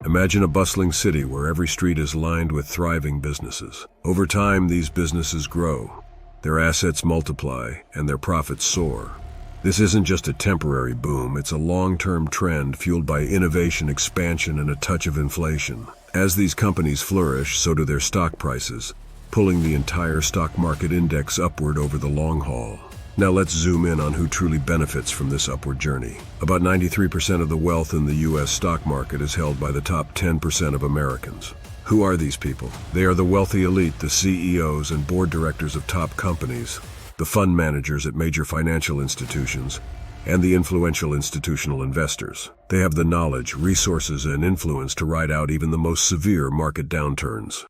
Imagine a bustling city where every street is lined with thriving businesses. Over time, these businesses grow, their assets multiply, and their profits soar. This isn't just a temporary boom, it's a long-term trend fueled by innovation, expansion, and a touch of inflation. As these companies flourish, so do their stock prices, pulling the entire stock market index upward over the long haul. Now let's zoom in on who truly benefits from this upward journey. About 93% of the wealth in the U.S. stock market is held by the top 10% of Americans. Who are these people? They are the wealthy elite, the CEOs and board directors of top companies, the fund managers at major financial institutions, and the influential institutional investors. They have the knowledge, resources, and influence to ride out even the most severe market downturns.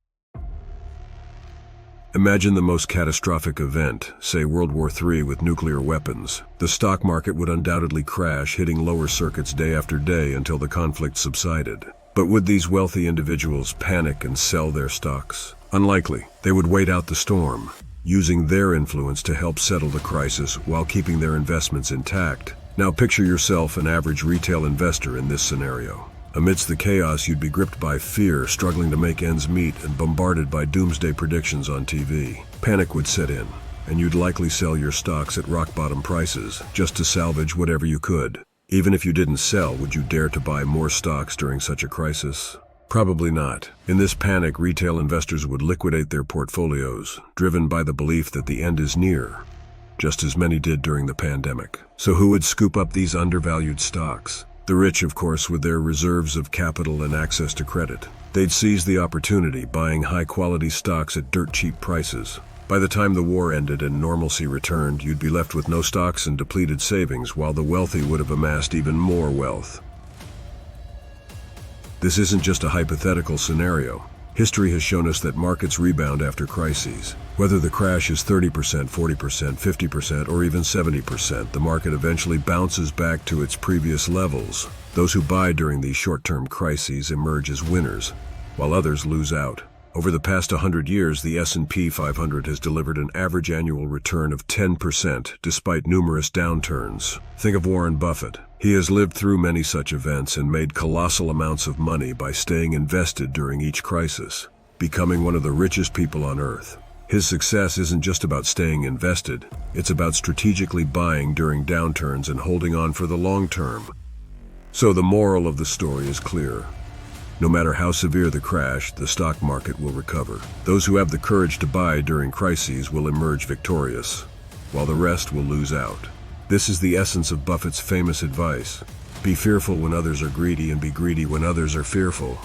Imagine the most catastrophic event, say World War III with nuclear weapons. The stock market would undoubtedly crash, hitting lower circuits day after day until the conflict subsided. But would these wealthy individuals panic and sell their stocks? Unlikely. They would wait out the storm, using their influence to help settle the crisis while keeping their investments intact. Now picture yourself an average retail investor in this scenario. Amidst the chaos, you'd be gripped by fear, struggling to make ends meet, and bombarded by doomsday predictions on TV. Panic would set in, and you'd likely sell your stocks at rock-bottom prices, just to salvage whatever you could. Even if you didn't sell, would you dare to buy more stocks during such a crisis? Probably not. In this panic, retail investors would liquidate their portfolios, driven by the belief that the end is near, just as many did during the pandemic. So who would scoop up these undervalued stocks? The rich, of course, with their reserves of capital and access to credit. They'd seize the opportunity, buying high-quality stocks at dirt-cheap prices. By the time the war ended and normalcy returned, you'd be left with no stocks and depleted savings, while the wealthy would have amassed even more wealth. This isn't just a hypothetical scenario. History has shown us that markets rebound after crises. Whether the crash is 30%, 40%, 50%, or even 70%, the market eventually bounces back to its previous levels. Those who buy during these short-term crises emerge as winners, while others lose out. Over the past 100 years, the S&P 500 has delivered an average annual return of 10% despite numerous downturns. Think of Warren Buffett. He has lived through many such events and made colossal amounts of money by staying invested during each crisis, becoming one of the richest people on earth. His success isn't just about staying invested, it's about strategically buying during downturns and holding on for the long term. So the moral of the story is clear. No matter how severe the crash, the stock market will recover. Those who have the courage to buy during crises will emerge victorious, while the rest will lose out. This is the essence of Buffett's famous advice. Be fearful when others are greedy, and be greedy when others are fearful.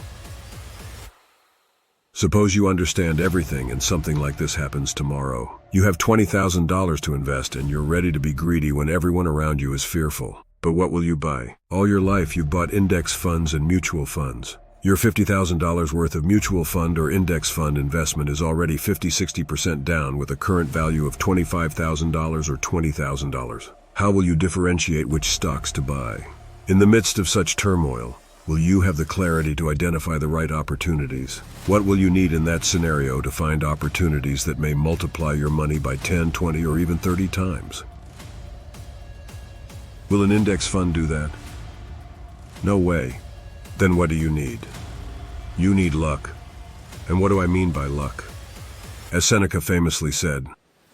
Suppose you understand everything and something like this happens tomorrow. You have $20,000 to invest and you're ready to be greedy when everyone around you is fearful. But what will you buy? All your life you've bought index funds and mutual funds. Your $50,000 worth of mutual fund or index fund investment is already 50–60% down with a current value of $25,000 or $20,000. How will you differentiate which stocks to buy? In the midst of such turmoil, will you have the clarity to identify the right opportunities? What will you need in that scenario to find opportunities that may multiply your money by 10, 20, or even 30 times? Will an index fund do that? No way. Then what do you need? You need luck. And what do I mean by luck? As Seneca famously said,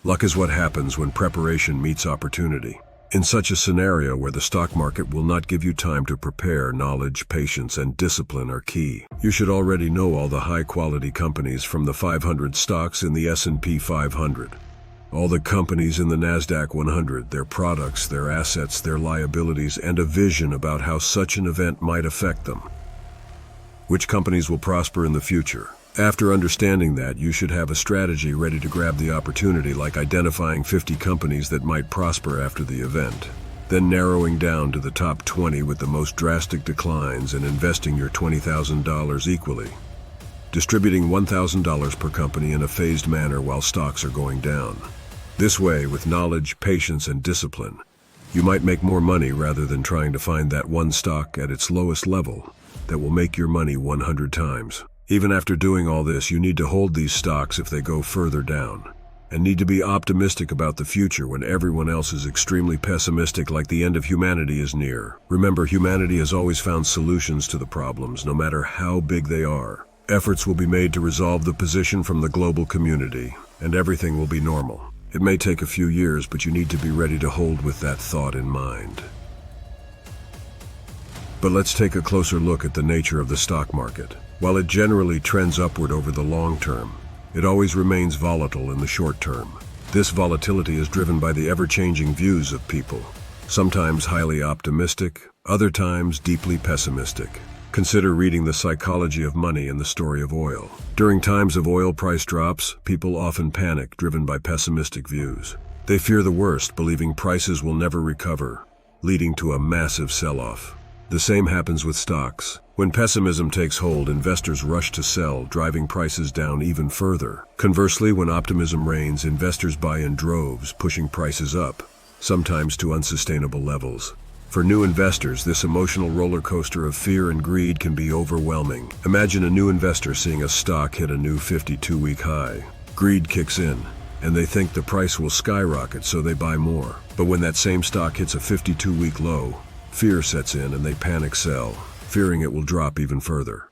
luck is what happens when preparation meets opportunity. In such a scenario where the stock market will not give you time to prepare, knowledge, patience, and discipline are key. You should already know all the high-quality companies from the 500 stocks in the S&P 500. All the companies in the NASDAQ 100, their products, their assets, their liabilities, and a vision about how such an event might affect them. Which companies will prosper in the future? After understanding that, you should have a strategy ready to grab the opportunity, like identifying 50 companies that might prosper after the event, then narrowing down to the top 20 with the most drastic declines and investing your $20,000 equally, distributing $1,000 per company in a phased manner while stocks are going down. This way, with knowledge, patience, and discipline, you might make more money rather than trying to find that one stock at its lowest level that will make your money 100 times. Even after doing all this, you need to hold these stocks if they go further down. and need to be optimistic about the future when everyone else is extremely pessimistic, like the end of humanity is near. Remember, humanity has always found solutions to the problems, no matter how big they are. Efforts will be made to resolve the position from the global community, and everything will be normal. It may take a few years, but you need to be ready to hold with that thought in mind. But let's take a closer look at the nature of the stock market. While it generally trends upward over the long term, it always remains volatile in the short term. This volatility is driven by the ever-changing views of people, sometimes highly optimistic, other times deeply pessimistic. Consider reading The Psychology of Money and the Story of Oil. During times of oil price drops, people often panic, driven by pessimistic views. They fear the worst, believing prices will never recover, leading to a massive sell-off. The same happens with stocks. When pessimism takes hold, investors rush to sell, driving prices down even further. Conversely, when optimism reigns, investors buy in droves, pushing prices up, sometimes to unsustainable levels. For new investors, this emotional roller coaster of fear and greed can be overwhelming. Imagine a new investor seeing a stock hit a new 52-week high. Greed kicks in, and they think the price will skyrocket, so they buy more. But when that same stock hits a 52-week low, fear sets in and they panic sell, fearing it will drop even further.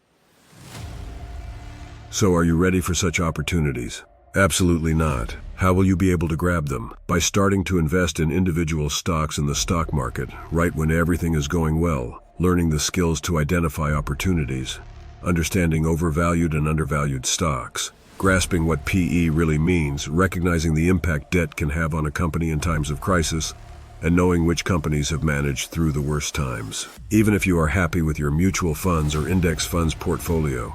So are you ready for such opportunities? Absolutely not. How will you be able to grab them? By starting to invest in individual stocks in the stock market, right when everything is going well, learning the skills to identify opportunities, understanding overvalued and undervalued stocks, grasping what PE really means, recognizing the impact debt can have on a company in times of crisis, and knowing which companies have managed through the worst times. Even if you are happy with your mutual funds or index funds portfolio,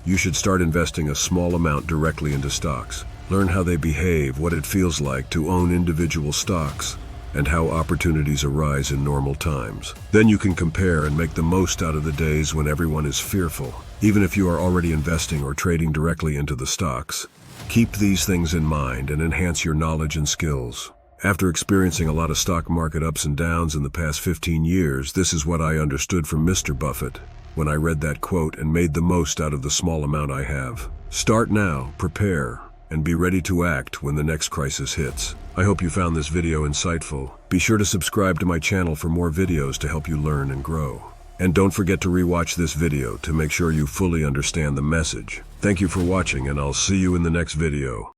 you should start investing a small amount directly into stocks. Learn how they behave, what it feels like to own individual stocks, and how opportunities arise in normal times. Then you can compare and make the most out of the days when everyone is fearful. Even if you are already investing or trading directly into the stocks, keep these things in mind and enhance your knowledge and skills. After experiencing a lot of stock market ups and downs in the past 15 years, this is what I understood from Mr. Buffett when I read that quote and made the most out of the small amount I have. Start now, prepare, and be ready to act when the next crisis hits. I hope you found this video insightful. Be sure to subscribe to my channel for more videos to help you learn and grow. And don't forget to rewatch this video to make sure you fully understand the message. Thank you for watching, and I'll see you in the next video.